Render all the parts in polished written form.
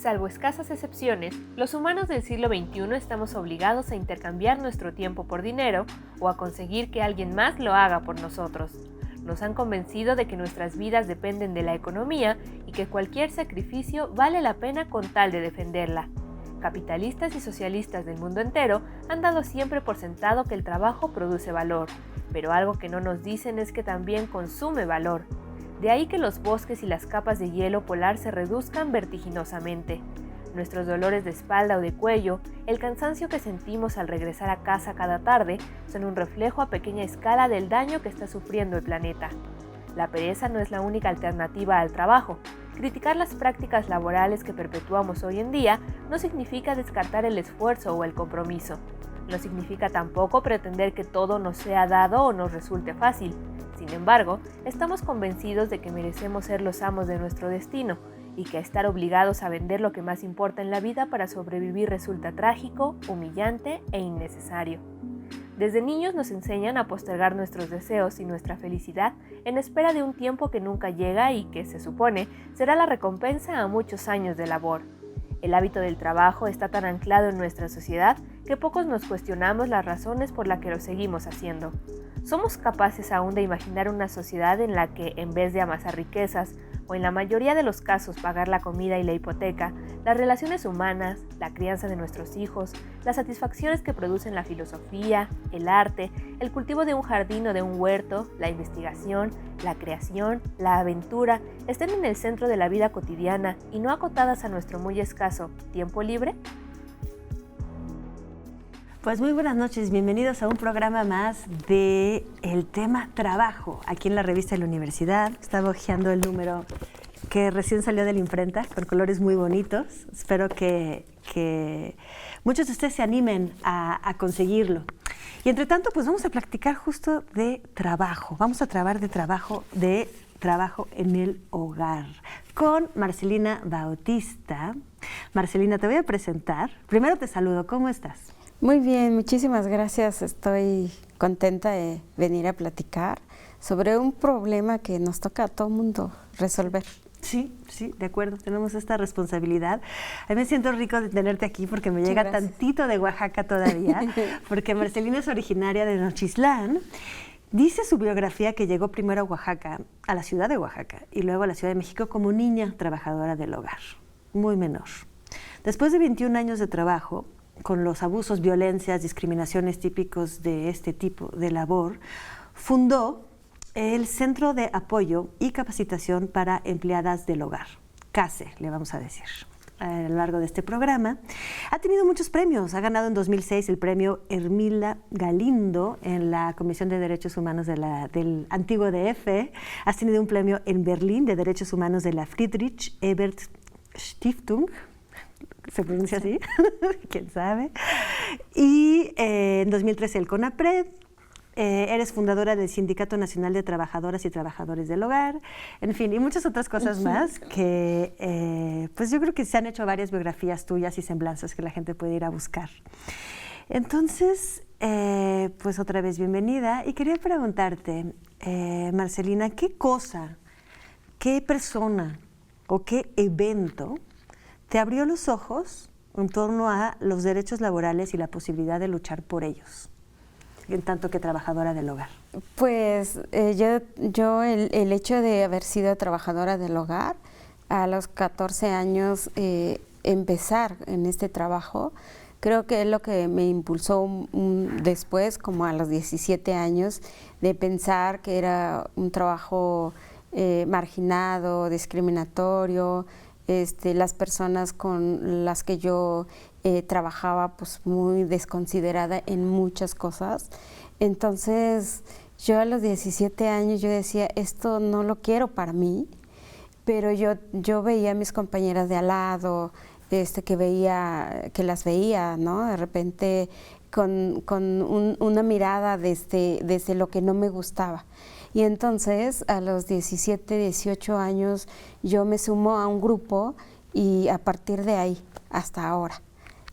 Salvo escasas excepciones, los humanos del siglo XXI estamos obligados a intercambiar nuestro tiempo por dinero o a conseguir que alguien más lo haga por nosotros. Nos han convencido de que nuestras vidas dependen de la economía y que cualquier sacrificio vale la pena con tal de defenderla. Capitalistas y socialistas del mundo entero han dado siempre por sentado que el trabajo produce valor, pero algo que no nos dicen es que también consume valor. De ahí que los bosques y las capas de hielo polar se reduzcan vertiginosamente. Nuestros dolores de espalda o de cuello, el cansancio que sentimos al regresar a casa cada tarde, son un reflejo a pequeña escala del daño que está sufriendo el planeta. La pereza no es la única alternativa al trabajo. Criticar las prácticas laborales que perpetuamos hoy en día no significa descartar el esfuerzo o el compromiso. No significa tampoco pretender que todo nos sea dado o nos resulte fácil. Sin embargo, estamos convencidos de que merecemos ser los amos de nuestro destino y que estar obligados a vender lo que más importa en la vida para sobrevivir resulta trágico, humillante e innecesario. Desde niños nos enseñan a postergar nuestros deseos y nuestra felicidad en espera de un tiempo que nunca llega y que, se supone, será la recompensa a muchos años de labor. El hábito del trabajo está tan anclado en nuestra sociedad que pocos nos cuestionamos las razones por las que lo seguimos haciendo. ¿Somos capaces aún de imaginar una sociedad en la que, en vez de amasar riquezas, o en la mayoría de los casos pagar la comida y la hipoteca, las relaciones humanas, la crianza de nuestros hijos, las satisfacciones que producen la filosofía, el arte, el cultivo de un jardín o de un huerto, la investigación, la creación, la aventura, estén en el centro de la vida cotidiana y no acotadas a nuestro muy escaso tiempo libre? Pues muy buenas noches, bienvenidos a un programa más de el tema trabajo, aquí en la revista de la universidad. Estaba hojeando el número que recién salió de la imprenta, con colores muy bonitos. Espero que muchos de ustedes se animen a conseguirlo. Y entre tanto, pues vamos a practicar justo de trabajo. Vamos a trabajar de trabajo en el hogar con Marcelina Bautista. Marcelina, te voy a presentar. Primero te saludo, ¿cómo estás? Muy bien, muchísimas gracias. Estoy contenta de venir a platicar sobre un problema que nos toca a todo mundo resolver. Sí, de acuerdo, tenemos esta responsabilidad. A mí me siento rico de tenerte aquí porque me llega tantito de Oaxaca todavía, porque Marcelina es originaria de Nochistlán. Dice su biografía que llegó primero a Oaxaca, a la ciudad de Oaxaca, y luego a la Ciudad de México como niña trabajadora del hogar, muy menor. Después de 21 años de trabajo, con los abusos, violencias, discriminaciones típicos de este tipo de labor, fundó el Centro de Apoyo y Capacitación para Empleadas del Hogar, CASE, le vamos a decir, a lo largo de este programa. Ha tenido muchos premios, ha ganado en 2006 el premio Hermila Galindo en la Comisión de Derechos Humanos del antiguo DF, has tenido un premio en Berlín de Derechos Humanos de la Friedrich Ebert Stiftung, ¿se pronuncia así? ¿Quién sabe? Y en 2013 el CONAPRED. Eres fundadora del Sindicato Nacional de Trabajadoras y Trabajadores del Hogar, en fin, y muchas otras cosas más que pues yo creo que se han hecho varias biografías tuyas y semblanzas que la gente puede ir a buscar. Entonces, pues otra vez bienvenida y quería preguntarte, Marcelina, ¿qué cosa, qué persona o qué evento te abrió los ojos en torno a los derechos laborales y la posibilidad de luchar por ellos, en tanto que trabajadora del hogar? Pues yo el hecho de haber sido trabajadora del hogar, a los 14 años empezar en este trabajo, creo que es lo que me impulsó después, como a los 17 años, de pensar que era un trabajo marginado, discriminatorio. Las personas con las que yo trabajaba, pues muy desconsiderada en muchas cosas. Entonces, yo a los 17 años yo decía, esto no lo quiero para mí, pero yo veía a mis compañeras de al lado, que las veía, ¿no? De repente con una mirada desde lo que no me gustaba. Y entonces, a los 17, 18 años, yo me sumo a un grupo y a partir de ahí, hasta ahora,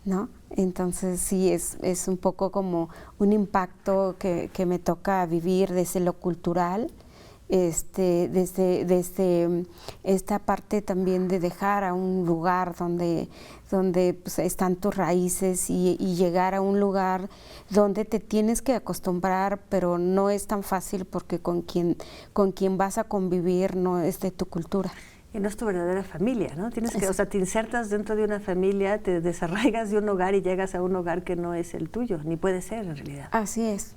¿no? Entonces, sí, es un poco como un impacto que me toca vivir desde lo cultural, desde esta parte también de dejar a un lugar donde pues, están tus raíces y llegar a un lugar donde te tienes que acostumbrar, pero no es tan fácil porque con quien vas a convivir no es de tu cultura. Y no es tu verdadera familia, ¿no? Tienes que, o sea, te insertas dentro de una familia, te desarraigas de un hogar y llegas a un hogar que no es el tuyo, ni puede ser en realidad. Así es.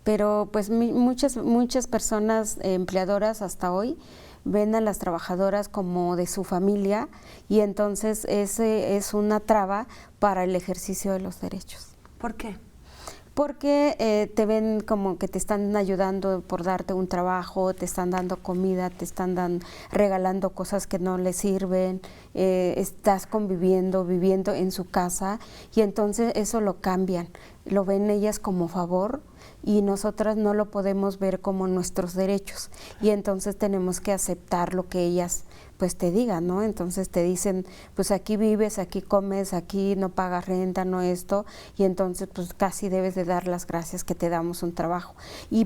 Pero pues muchas personas empleadoras hasta hoy ven a las trabajadoras como de su familia y entonces ese es una traba para el ejercicio de los derechos. ¿Por qué? Porque te ven como que te están ayudando por darte un trabajo, te están dando comida, te están regalando cosas que no les sirven, estás viviendo en su casa y entonces eso lo cambian, lo ven ellas como favor y nosotras no lo podemos ver como nuestros derechos y entonces tenemos que aceptar lo que ellas pues te digan, ¿no? Entonces te dicen, pues aquí vives, aquí comes, aquí no pagas renta, no esto, y entonces pues casi debes de dar las gracias que te damos un trabajo.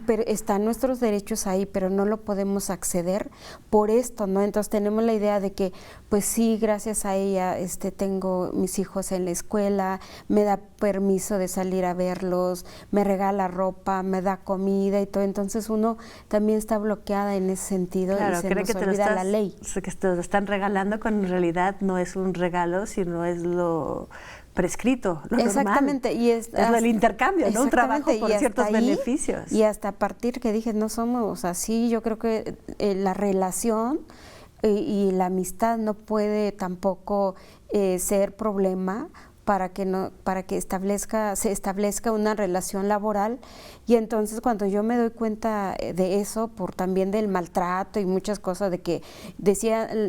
Pero están nuestros derechos ahí, pero no lo podemos acceder por esto, ¿no? Entonces tenemos la idea de que, pues sí, gracias a ella tengo mis hijos en la escuela, me da permiso de salir a verlos, me regala ropa, me da comida y todo, entonces uno también está bloqueada en ese sentido, claro, y se nos olvida la ley. Que te lo están regalando cuando en realidad no es un regalo, sino es lo prescrito, lo exactamente, normal. Y es el intercambio, ¿no? Un trabajo por ciertos beneficios. Y hasta a partir que dije, no somos así, yo creo que la relación y la amistad no puede tampoco ser problema para que se establezca una relación laboral. Y entonces cuando yo me doy cuenta de eso, por también del maltrato y muchas cosas, de que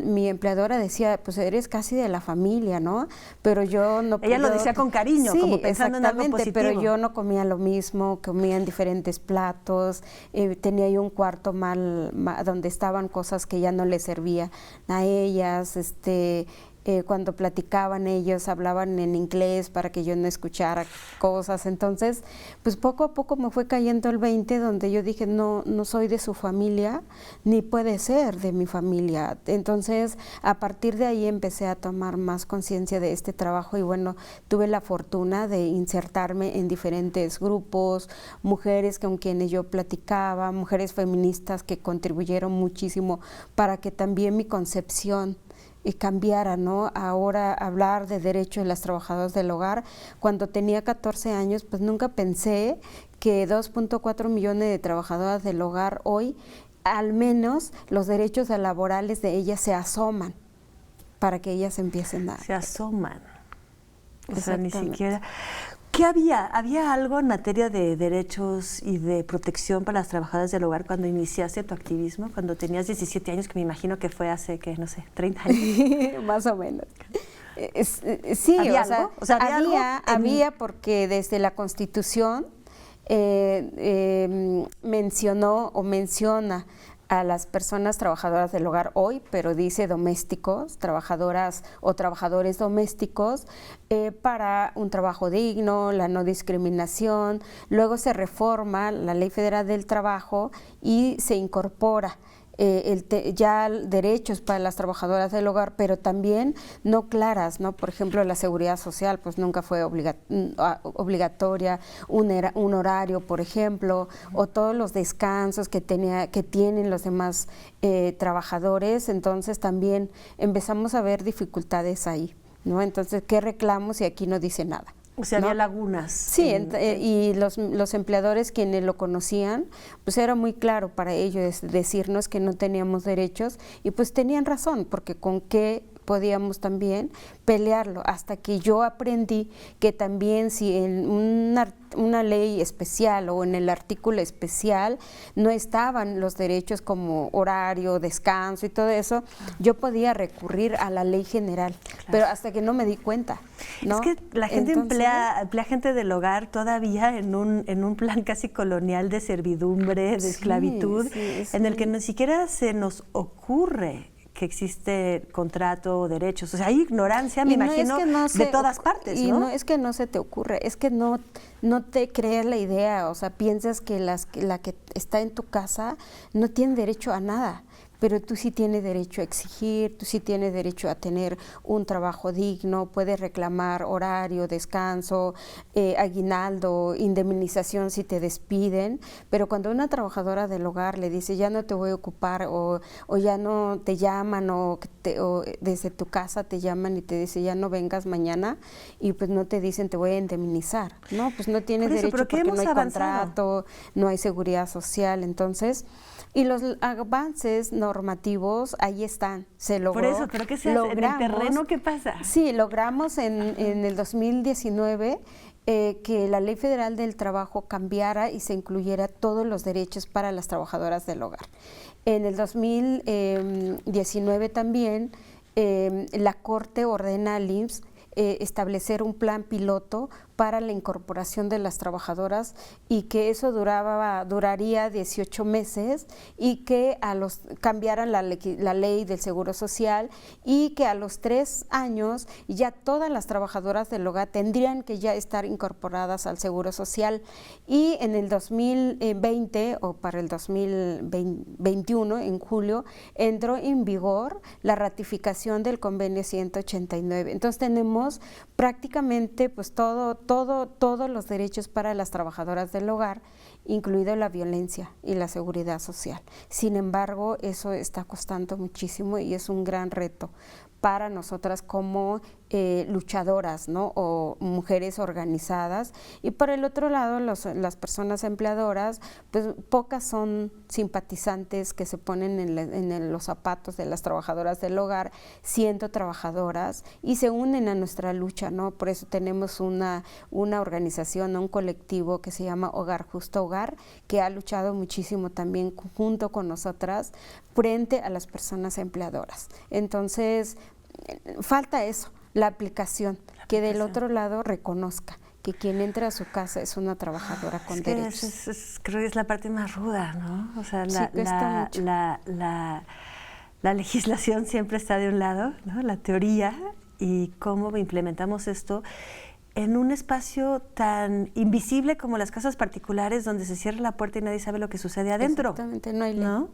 mi empleadora decía, pues eres casi de la familia, ¿no? Pero yo no Ella lo decía con cariño, sí, como pensando en algo positivo. Pero yo no comía lo mismo, comía en diferentes platos, tenía yo un cuarto mal donde estaban cosas que ya no les servía a ellas, cuando platicaban ellos hablaban en inglés para que yo no escuchara cosas, entonces pues poco a poco me fue cayendo el 20 donde yo dije no soy de su familia ni puede ser de mi familia, entonces a partir de ahí empecé a tomar más conciencia de este trabajo y bueno, tuve la fortuna de insertarme en diferentes grupos, mujeres con quienes yo platicaba, mujeres feministas que contribuyeron muchísimo para que también mi concepción y cambiara, ¿no? Ahora hablar de derechos de las trabajadoras del hogar, cuando tenía 14 años, pues nunca pensé que 2.4 millones de trabajadoras del hogar hoy, al menos los derechos laborales de ellas se asoman para que ellas empiecen a... Se asoman. O sea, ni siquiera... ¿Qué había? ¿Había algo en materia de derechos y de protección para las trabajadoras del hogar cuando iniciaste tu activismo, cuando tenías 17 años, que me imagino que fue hace, que no sé, 30 años? Más o menos. Sí, ¿Había algo? O sea, había porque desde la Constitución menciona a las personas trabajadoras del hogar hoy, pero dice domésticos, trabajadoras o trabajadores domésticos, para un trabajo digno, la no discriminación. Luego se reforma la Ley Federal del Trabajo y se incorpora ya derechos para las trabajadoras del hogar, pero también no claras, ¿no? Por ejemplo, la seguridad social pues nunca fue obligatoria, un horario, por ejemplo, o todos los descansos que tienen los demás trabajadores, entonces también empezamos a ver dificultades ahí, ¿no? Entonces, ¿qué reclamos si aquí no dice nada? O sea, ¿no? había lagunas. Sí, y los empleadores quienes lo conocían, pues era muy claro para ellos decirnos que no teníamos derechos y pues tenían razón, porque con qué podíamos también pelearlo, hasta que yo aprendí que también si en una ley especial o en el artículo especial no estaban los derechos como horario, descanso y todo eso, yo podía recurrir a la ley general, claro. Pero hasta que no me di cuenta, ¿no? Es que la gente emplea gente del hogar todavía en un plan casi colonial de servidumbre, de esclavitud, en el que ni siquiera se nos ocurre que existe contrato o derechos. O sea, hay ignorancia, me imagino, de todas partes, ¿no? Y no es que no se te ocurre, es que no te creas la idea, o sea, piensas que la que está en tu casa no tiene derecho a nada. Pero tú sí tienes derecho a exigir, tú sí tienes derecho a tener un trabajo digno, puedes reclamar horario, descanso, aguinaldo, indemnización si te despiden, pero cuando una trabajadora del hogar le dice ya no te voy a ocupar o ya no te llaman o desde tu casa te llaman y te dicen ya no vengas mañana y pues no te dicen te voy a indemnizar, no, pues no tienes derecho porque no hay contrato, no hay seguridad social, entonces... Y los avances normativos ahí están, se logró. Por eso, pero ¿qué se hace? ¿En el terreno qué pasa? Sí, logramos en el 2019 que la Ley Federal del Trabajo cambiara y se incluyera todos los derechos para las trabajadoras del hogar. En el 2019 también la Corte ordena al IMSS establecer un plan piloto para la incorporación de las trabajadoras y que eso duraría 18 meses y que cambiaran la ley del Seguro Social y que a los 3 años ya todas las trabajadoras del hogar tendrían que ya estar incorporadas al Seguro Social y en el 2020 o para el 2021 en julio entró en vigor la ratificación del convenio 189. Entonces tenemos prácticamente pues todos los derechos para las trabajadoras del hogar, incluido la violencia y la seguridad social. Sin embargo, eso está costando muchísimo y es un gran reto para nosotras como luchadoras, ¿no? O mujeres organizadas. Y por el otro lado, las personas empleadoras, pues pocas son simpatizantes que se ponen en los zapatos de las trabajadoras del hogar, siendo trabajadoras, y se unen a nuestra lucha, ¿no? Por eso tenemos una organización, un colectivo que se llama Hogar Justo Hogar, que ha luchado muchísimo también junto con nosotras frente a las personas empleadoras. Entonces, falta eso, la aplicación, que del otro lado reconozca que quien entra a su casa es una trabajadora con derechos. Creo que es la parte más ruda, ¿no? O sea, la legislación siempre está de un lado, ¿no? La teoría y cómo implementamos esto en un espacio tan invisible como las casas particulares donde se cierra la puerta y nadie sabe lo que sucede adentro. Exactamente, no hay ley. ¿No?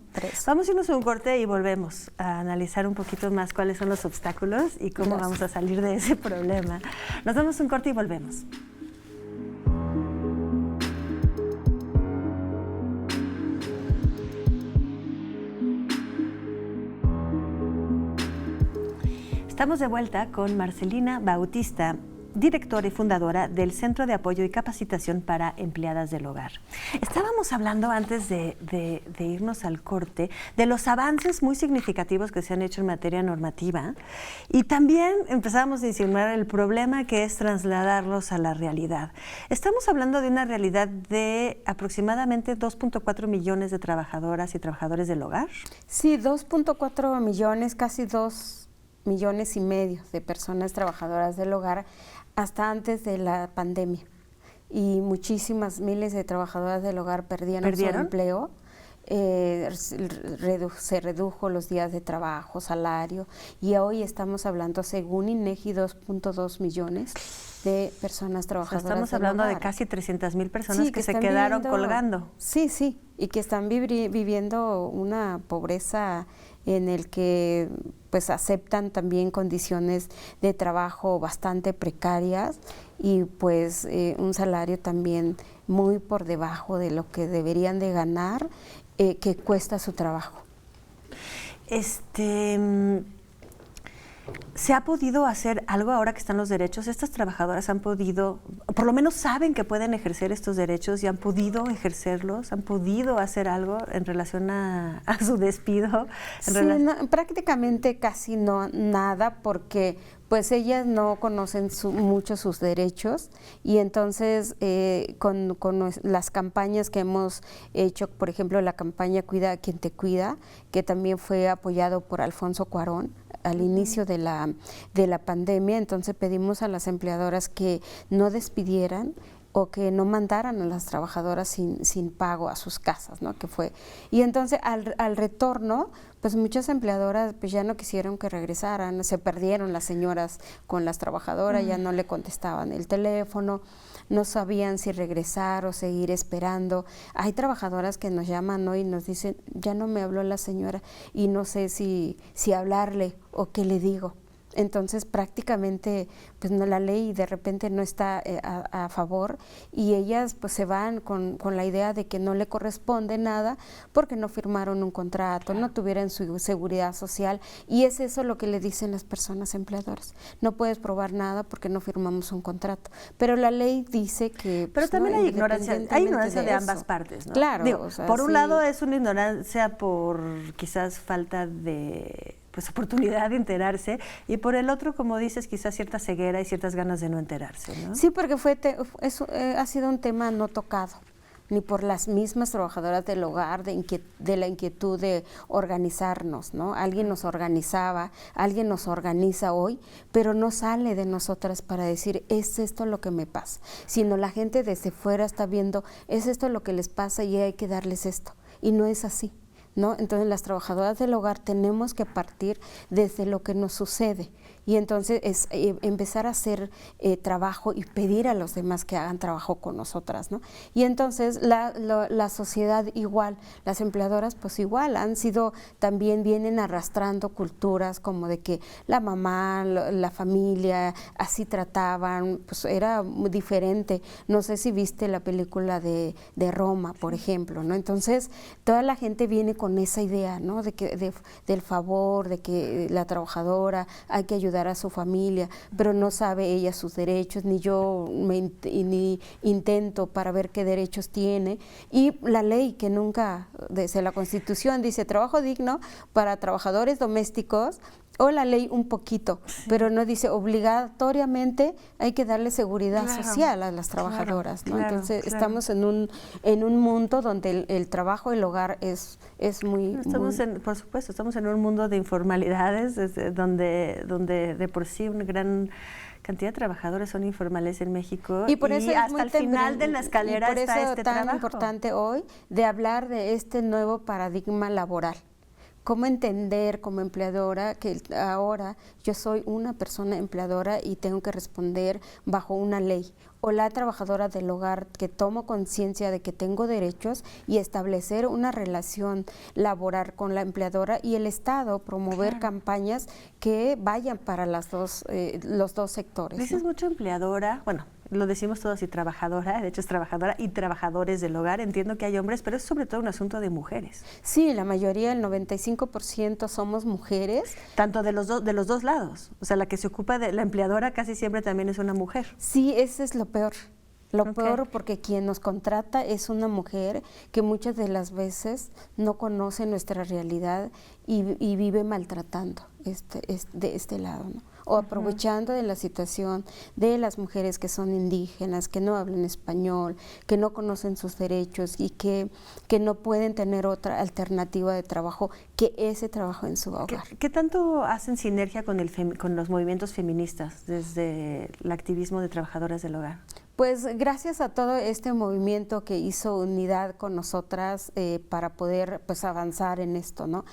Vamos a irnos a un corte y volvemos a analizar un poquito más cuáles son los obstáculos y cómo vamos a salir de ese problema. Nos damos un corte y volvemos. Estamos de vuelta con Marcelina Bautista, directora y fundadora del Centro de Apoyo y Capacitación para Empleadas del Hogar. Estábamos hablando antes de irnos al corte de los avances muy significativos que se han hecho en materia normativa y también empezábamos a insinuar el problema que es trasladarlos a la realidad. Estamos hablando de una realidad de aproximadamente 2.4 millones de trabajadoras y trabajadores del hogar. Sí, 2.4 millones, casi 2 millones y medio de personas trabajadoras del hogar hasta antes de la pandemia. Y muchísimas, miles de trabajadoras del hogar perdieron su empleo. Se redujo los días de trabajo, salario, y hoy estamos hablando, según INEGI, 2.2 millones de personas trabajadoras del hogar. Estamos hablando de casi 300,000 personas que se quedaron colgando. Sí, sí, y que están viviendo una pobreza en el que pues aceptan también condiciones de trabajo bastante precarias y pues un salario también muy por debajo de lo que deberían de ganar, que cuesta su trabajo. ¿Se ha podido hacer algo ahora que están los derechos? ¿Estas trabajadoras han podido, por lo menos saben que pueden ejercer estos derechos y han podido ejercerlos? ¿Han podido hacer algo en relación a su despido? Sí, prácticamente casi nada, porque pues ellas no conocen mucho sus derechos y entonces con las campañas que hemos hecho, por ejemplo la campaña Cuida a quien te cuida, que también fue apoyado por Alfonso Cuarón al inicio de la pandemia, entonces pedimos a las empleadoras que no despidieran, o que no mandaran a las trabajadoras sin pago a sus casas, ¿no? Que fue. Y entonces al retorno, pues muchas empleadoras pues ya no quisieron que regresaran, se perdieron las señoras con las trabajadoras, ya no le contestaban el teléfono, no sabían si regresar o seguir esperando. Hay trabajadoras que nos llaman hoy y nos dicen, ya no me habló la señora y no sé si hablarle o qué le digo. Entonces prácticamente pues no, la ley de repente no está a favor y ellas pues se van con la idea de que no le corresponde nada porque no firmaron un contrato, no tuvieron su seguridad social, y es eso lo que le dicen las personas empleadoras. No puedes probar nada porque no firmamos un contrato, pero la ley dice que... Pero pues, también no, hay ignorancia de ambas partes, ¿no? Claro. Digo, o sea, por un sí. lado es una ignorancia por quizás falta de pues oportunidad de enterarse, y por el otro, como dices, quizás cierta ceguera y ciertas ganas de no enterarse, ¿no? Sí, porque ha sido un tema no tocado, ni por las mismas trabajadoras del hogar, de la inquietud de organizarnos, ¿no? Alguien nos organizaba, alguien nos organiza hoy, pero no sale de nosotras para decir, es esto lo que me pasa, sino la gente desde fuera está viendo, es esto lo que les pasa y hay que darles esto, y no es así, ¿no? Entonces las trabajadoras del hogar tenemos que partir desde lo que nos sucede, y entonces es empezar a hacer trabajo y pedir a los demás que hagan trabajo con nosotras, ¿no? Y entonces la sociedad igual, las empleadoras pues igual han sido, también vienen arrastrando culturas como de que la mamá, la familia, así trataban, pues era muy diferente. No sé si viste la película de Roma, por ejemplo, ¿no? Entonces toda la gente viene con esa idea, ¿no? De que del favor, de que la trabajadora hay que ayudar a su familia, pero no sabe ella sus derechos, ni yo ni intento para ver qué derechos tiene. Y la ley que nunca, desde la Constitución dice trabajo digno para trabajadores domésticos, o la ley un poquito, pero no dice obligatoriamente hay que darle seguridad social a las trabajadoras, ¿no? Entonces estamos en un mundo donde el trabajo, el hogar es muy... Por supuesto, estamos en un mundo de informalidades, donde de por sí una gran cantidad de trabajadores son informales en México, y por eso hasta el final de la escalera está este trabajo. Tan importante hoy de hablar de este nuevo paradigma laboral. Cómo entender como empleadora que ahora yo soy una persona empleadora y tengo que responder bajo una ley, o la trabajadora del hogar que tomo conciencia de que tengo derechos y establecer una relación laboral con la empleadora, y el Estado promover campañas que vayan para los dos sectores. Dices, ¿no? mucho empleadora, bueno, lo decimos todos, y trabajadora, de hecho es trabajadora y trabajadores del hogar. Entiendo que hay hombres, pero es sobre todo un asunto de mujeres. Sí, la mayoría, el 95% somos mujeres. Tanto de los dos lados, o sea, la que se ocupa de la empleadora casi siempre también es una mujer. Sí, ese es lo peor. Lo peor, porque quien nos contrata es una mujer que muchas de las veces no conoce nuestra realidad y vive maltratando de este lado, ¿no? O aprovechando de la situación de las mujeres que son indígenas, que no hablan español, que no conocen sus derechos y que no pueden tener otra alternativa de trabajo que ese trabajo en su hogar. ¿Qué tanto hacen sinergia con los movimientos feministas desde el activismo de trabajadoras del hogar? Pues gracias a todo este movimiento que hizo unidad con nosotras para poder pues avanzar en esto, ¿no?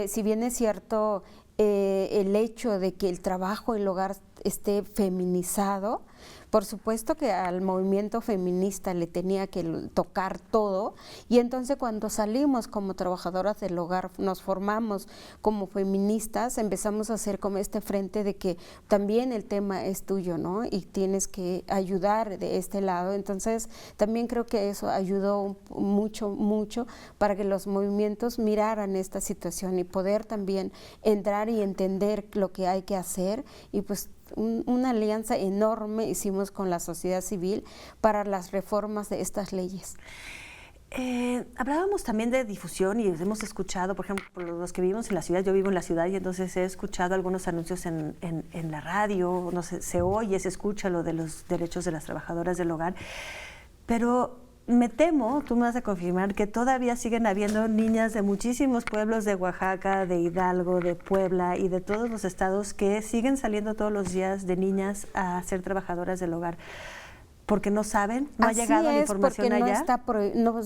Si bien es cierto el hecho de que el trabajo, el hogar esté feminizado, por supuesto que al movimiento feminista le tenía que tocar todo, y entonces cuando salimos como trabajadoras del hogar, nos formamos como feministas, empezamos a hacer como este frente de que también el tema es tuyo, ¿no? Y tienes que ayudar de este lado. Entonces también creo que eso ayudó mucho para que los movimientos miraran esta situación y poder también entrar y entender lo que hay que hacer, y pues una alianza enorme hicimos con la sociedad civil para las reformas de estas leyes. Hablábamos también de difusión, y hemos escuchado, por ejemplo, por los que vivimos en la ciudad, yo vivo en la ciudad, y entonces he escuchado algunos anuncios en la radio, no sé, se oye, se escucha lo de los derechos de las trabajadoras del hogar, pero me temo, tú me vas a confirmar, que todavía siguen habiendo niñas de muchísimos pueblos de Oaxaca, de Hidalgo, de Puebla y de todos los estados que siguen saliendo todos los días de niñas a ser trabajadoras del hogar. porque no saben, no Así ha llegado la es, información porque allá.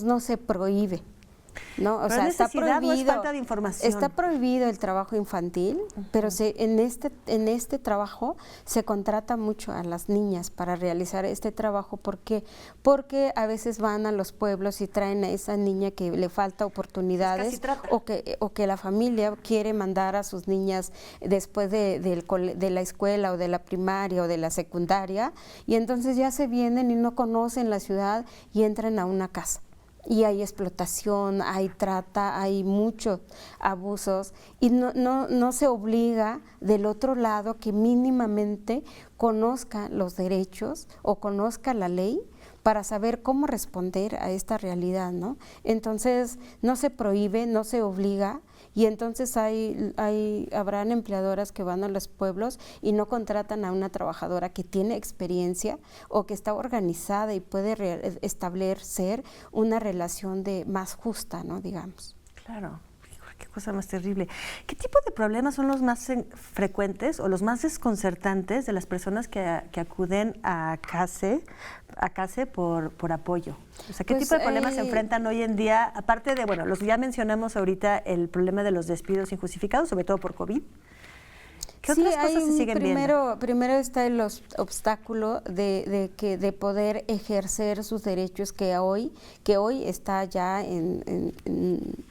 No se prohíbe. ¿No? O ¿Pero sea, es está necesidad prohibido, o es falta de información? Está prohibido el trabajo infantil, pero en este trabajo se contrata mucho a las niñas para realizar este trabajo. ¿Por qué? Porque a veces van a los pueblos y traen a esa niña que le falta oportunidades o que la familia quiere mandar a sus niñas después de la escuela o de la primaria o de la secundaria, y entonces ya se vienen y no conocen la ciudad y entran a una casa. Y hay explotación, hay trata, hay muchos abusos, y no se obliga del otro lado que mínimamente conozca los derechos o conozca la ley para saber cómo responder a esta realidad, ¿no? Entonces no se prohíbe, no se obliga, y entonces habrán empleadoras que van a los pueblos y no contratan a una trabajadora que tiene experiencia o que está organizada y puede establecer una relación más justa, ¿no? Digamos. Claro. Qué cosa más terrible. ¿Qué tipo de problemas son los más frecuentes o los más desconcertantes de las personas que acuden a CASE por apoyo? O sea, ¿qué tipo de problemas se enfrentan hoy en día? Aparte de, bueno, ya mencionamos ahorita el problema de los despidos injustificados, sobre todo por COVID. ¿Qué otras cosas se siguen viendo? Primero está el obstáculo de poder ejercer sus derechos que hoy está ya en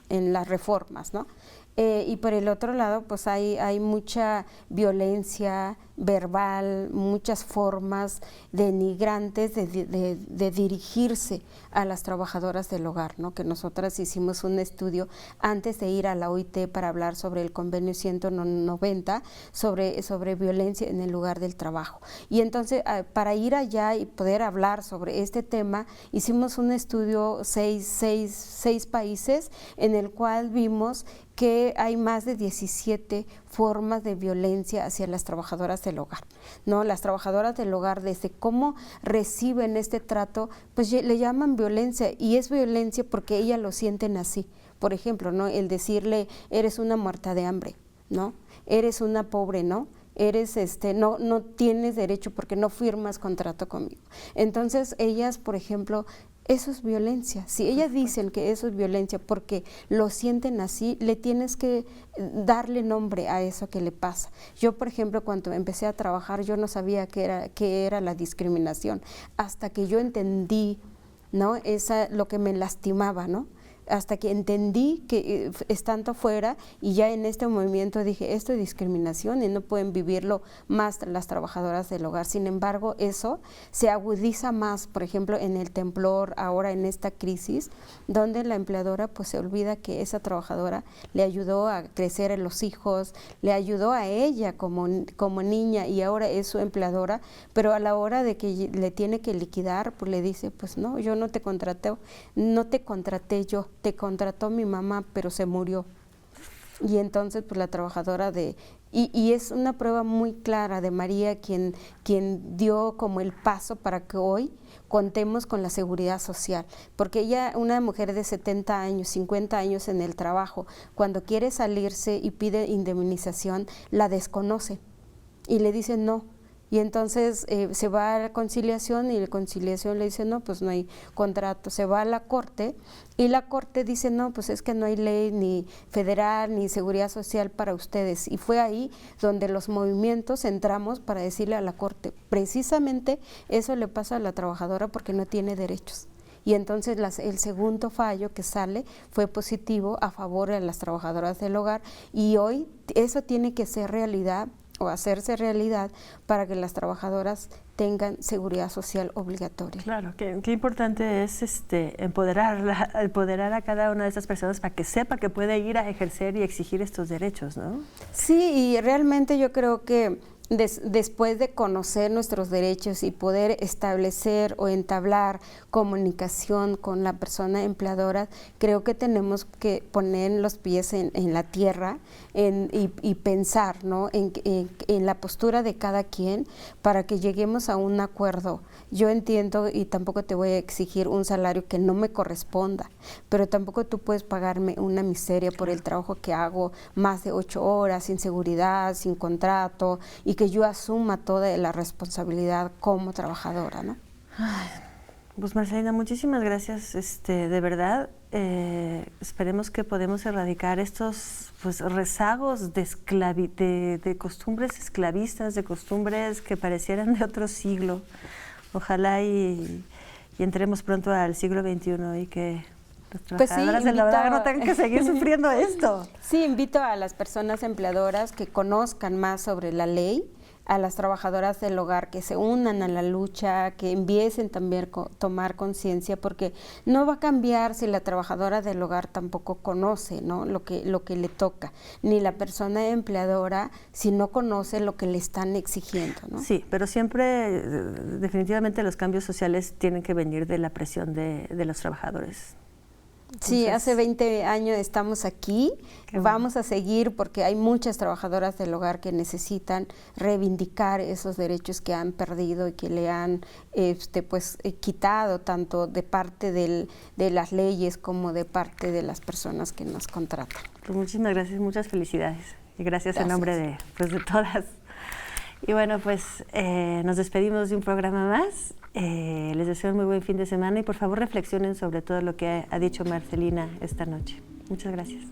las reformas, ¿no? Y por el otro lado, pues hay mucha violencia verbal, muchas formas denigrantes de dirigirse a las trabajadoras del hogar, ¿no? Que nosotras hicimos un estudio antes de ir a la OIT para hablar sobre el convenio 190 sobre violencia en el lugar del trabajo. Y entonces, para ir allá y poder hablar sobre este tema, hicimos un estudio, seis países, en el cual vimos que hay más de 17 formas de violencia hacia las trabajadoras del hogar, ¿no? Las trabajadoras del hogar, desde cómo reciben este trato, pues le llaman violencia, y es violencia porque ellas lo sienten así. Por ejemplo, ¿no? El decirle, eres una muerta de hambre, ¿no? Eres una pobre, ¿no? Eres no tienes derecho porque no firmas contrato conmigo. Entonces, ellas, por ejemplo, eso es violencia. Si ellas dicen que eso es violencia porque lo sienten así, le tienes que darle nombre a eso que le pasa. Yo, por ejemplo, cuando empecé a trabajar, yo no sabía qué era la discriminación, hasta que yo entendí, ¿no? Lo que me lastimaba, ¿no? Hasta que entendí que estando afuera, y ya en este movimiento dije, esto es discriminación y no pueden vivirlo más las trabajadoras del hogar. Sin embargo, eso se agudiza más, por ejemplo, en el temblor, ahora en esta crisis, donde la empleadora pues se olvida que esa trabajadora le ayudó a crecer a los hijos, le ayudó a ella como niña, y ahora es su empleadora, pero a la hora de que le tiene que liquidar, pues le dice, pues no, yo no te contraté yo, te contrató mi mamá, pero se murió. Y entonces pues la trabajadora y es una prueba muy clara de María quien dio como el paso para que hoy contemos con la seguridad social, porque ella, una mujer de 70 años, 50 años en el trabajo, cuando quiere salirse y pide indemnización, la desconoce y le dice no. Y entonces se va a la conciliación, y la conciliación le dice, no, pues no hay contrato. Se va a la corte, y la corte dice, no, pues es que no hay ley ni federal ni seguridad social para ustedes. Y fue ahí donde los movimientos entramos para decirle a la corte, precisamente eso le pasa a la trabajadora porque no tiene derechos. Y entonces el segundo fallo que sale fue positivo a favor de las trabajadoras del hogar, y hoy eso tiene que ser realidad o hacerse realidad para que las trabajadoras tengan seguridad social obligatoria. Claro, qué importante es empoderar a cada una de esas personas para que sepa que puede ir a ejercer y exigir estos derechos, ¿no? Sí, y realmente yo creo que después de conocer nuestros derechos y poder establecer o entablar comunicación con la persona empleadora, creo que tenemos que poner los pies en la tierra y pensar, ¿no? en la postura de cada quien para que lleguemos a un acuerdo. Yo entiendo, y tampoco te voy a exigir un salario que no me corresponda, pero tampoco tú puedes pagarme una miseria por el trabajo que hago, más de 8 horas, sin seguridad, sin contrato, y que yo asuma toda la responsabilidad como trabajadora, ¿no? Pues Marcelina, muchísimas gracias, de verdad. Esperemos que podamos erradicar estos pues, rezagos de costumbres esclavistas, de costumbres que parecieran de otro siglo. Ojalá y entremos pronto al siglo XXI y que las trabajadoras del hogar no tengan que seguir sufriendo esto. Sí, invito a las personas empleadoras que conozcan más sobre la ley, a las trabajadoras del hogar que se unan a la lucha, que empiecen también a tomar conciencia, porque no va a cambiar si la trabajadora del hogar tampoco conoce, ¿no?, lo que le toca, ni la persona empleadora si no conoce lo que le están exigiendo, ¿no? Sí, pero siempre, definitivamente los cambios sociales tienen que venir de la presión de los trabajadores. Entonces, sí, hace 20 años estamos aquí, vamos a seguir porque hay muchas trabajadoras del hogar que necesitan reivindicar esos derechos que han perdido y que le han quitado tanto de parte de las leyes como de parte de las personas que nos contratan. Pues muchísimas gracias, muchas felicidades y gracias en nombre de todas. Y bueno, pues nos despedimos de un programa más. Les deseo un muy buen fin de semana y por favor reflexionen sobre todo lo que ha dicho Marcelina esta noche. Muchas gracias.